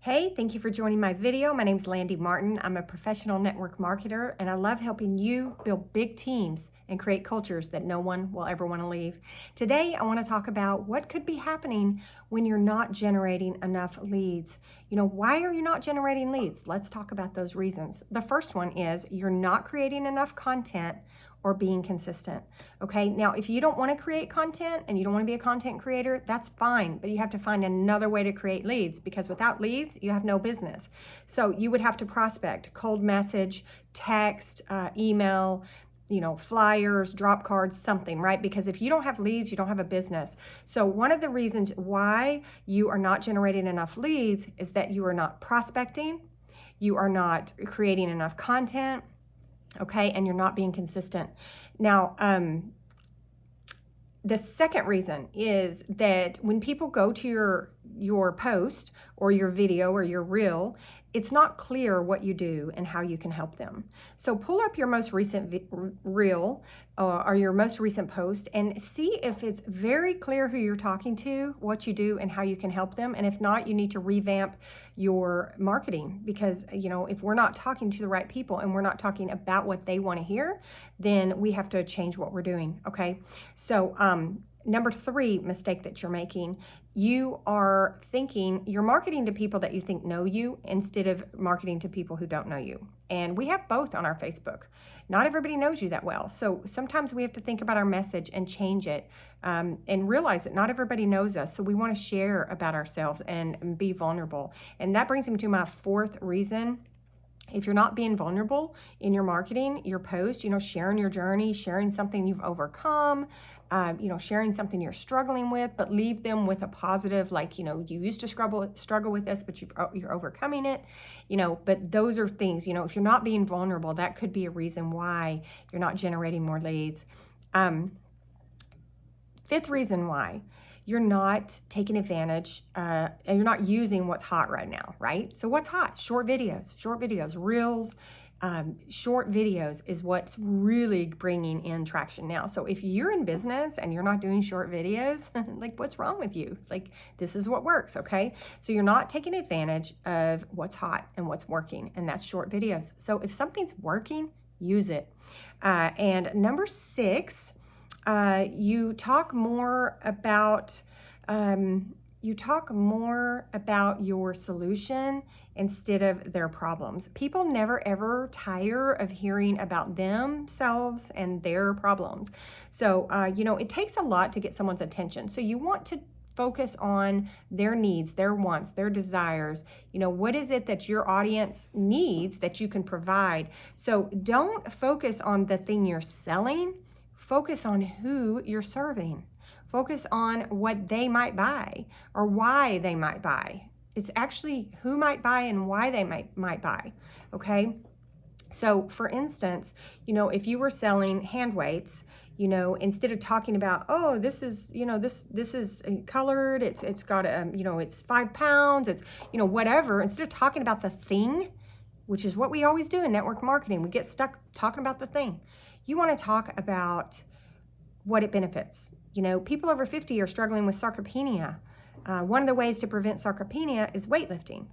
Hey, thank you for joining my video. My name is Landy Martin. I'm a professional network marketer, and I love helping you build big teams and create cultures that no one will ever want to leave. Today, I want to talk about what could be happening when you're not generating enough leads. Why are you not generating leads? Let's talk about those reasons. The first one is you're not creating enough content or being consistent. Okay, now if you don't want to create content and you don't want to be a content creator, that's fine, but you have to find another way to create leads, because without leads, you have no business. So you would have to prospect, cold message, text, email, flyers, drop cards, something, right? Because if you don't have leads, you don't have a business. So one of the reasons why you are not generating enough leads is that you are not prospecting, you are not creating enough content, okay, and you're not being consistent. Now, the second reason is that when people go to your post or your video or your reel, it's not clear what you do and how you can help them. So pull up your most recent reel or your most recent post and see if it's very clear who you're talking to, what you do, and how you can help them. And if not, you need to revamp your marketing, because if we're not talking to the right people and we're not talking about what they want to hear, then we have to change what we're doing. Okay, so number 3 mistake that you're making, you are thinking you're marketing to people that you think know you instead of marketing to people who don't know you. And we have both on our Facebook. Not everybody knows you that well. So sometimes we have to think about our message and change it, and realize that not everybody knows us. So we want to share about ourselves and be vulnerable. And that brings me to my 4th reason. If you're not being vulnerable in your marketing, your post, sharing your journey, sharing something you've overcome, sharing something you're struggling with, but leave them with a positive, like, you used to struggle with this, but you're overcoming it, but those are things, if you're not being vulnerable, that could be a reason why you're not generating more leads. 5th reason why you're not taking advantage and you're not using what's hot right now, right? So what's hot? Short videos, reels. Short videos is what's really bringing in traction now. So if you're in business and you're not doing short videos, like, what's wrong with you? Like, this is what works, okay? So you're not taking advantage of what's hot and what's working, and that's short videos. So if something's working, use it. And number 6, you talk more about your solution instead of their problems. People never ever tire of hearing about themselves and their problems. So, it takes a lot to get someone's attention. So you want to focus on their needs, their wants, their desires. What is it that your audience needs that you can provide? So don't focus on the thing you're selling. Focus on who you're serving. Focus on what they might buy or why they might buy. It's actually who might buy and why they might buy, okay? So for instance, if you were selling hand weights, instead of talking about, oh, this is colored, it's got, it's 5 pounds, it's, whatever, instead of talking about the thing, which is what we always do in network marketing, we get stuck talking about the thing. You want to talk about what it benefits. People over 50 are struggling with sarcopenia. One of the ways to prevent sarcopenia is weightlifting,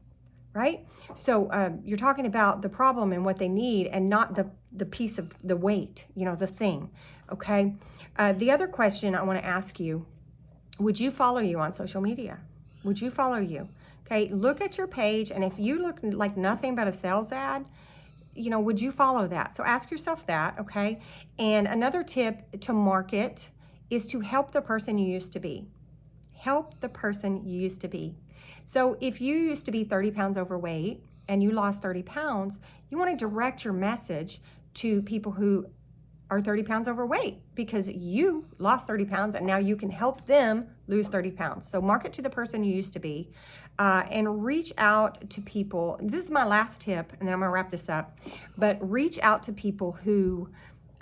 right? So you're talking about the problem and what they need, and not the piece of the weight, the thing, okay? The other question I want to ask you, would you follow you on social media? Would you follow you? Okay, look at your page, and if you look like nothing but a sales ad, would you follow that? So ask yourself that, okay? And another tip to market is to help the person you used to be. Help the person you used to be. So if you used to be 30 pounds overweight and you lost 30 pounds, you want to direct your message to people who are 30 pounds overweight, because you lost 30 pounds and now you can help them lose 30 pounds. So market to the person you used to be, and reach out to people. This is my last tip, and then I'm gonna wrap this up, but reach out to people who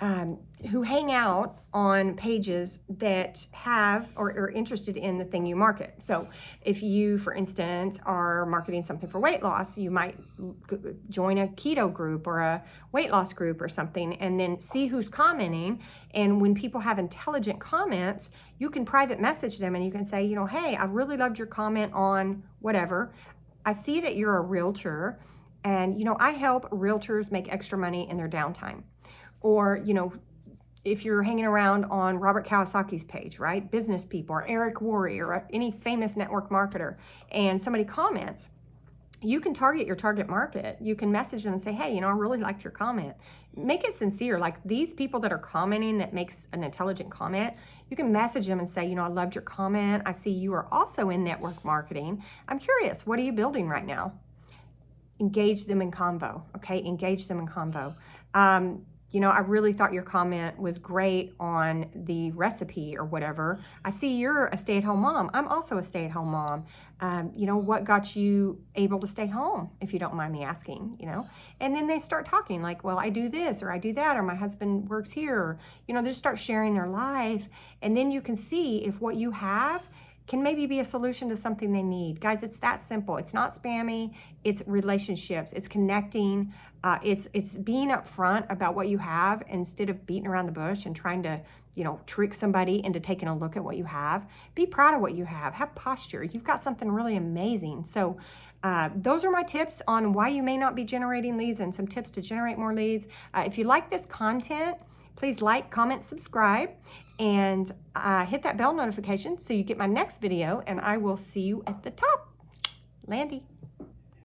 hang out on pages that have or are interested in the thing you market. So if you, for instance, are marketing something for weight loss, you might join a keto group or a weight loss group or something, and then see who's commenting. And when people have intelligent comments, you can private message them and you can say, hey, I really loved your comment on whatever. I see that you're a realtor, and, you know, I help realtors make extra money in their downtime. Or, you know, if you're hanging around on Robert Kiyosaki's page, right? Business people, or Eric Worre, or any famous network marketer, and somebody comments, you can target your target market. You can message them and say, hey, you know, I really liked your comment. Make it sincere. Like these people that are commenting that makes an intelligent comment, you can message them and say, you know, I loved your comment. I see you are also in network marketing. I'm curious, what are you building right now? Engage them in convo, okay? Engage them in convo. You know, I really thought your comment was great on the recipe or whatever. I see you're a stay-at-home mom. I'm also a stay-at-home mom. You know, what got you able to stay home, if you don't mind me asking, you know? And then they start talking like, well, I do this or I do that, or my husband works here. Or, you know, they just start sharing their life. And then you can see if what you have can maybe be a solution to something they need. Guys, it's that simple. It's not spammy. It's relationships. It's connecting. It's being upfront about what you have instead of beating around the bush and trying to, you know, trick somebody into taking a look at what you have. Be proud of what you have. Have posture. You've got something really amazing. So those are my tips on why you may not be generating leads and some tips to generate more leads. If you like this content, please like, comment, subscribe, and hit that bell notification so you get my next video, and I will see you at the top. Landy.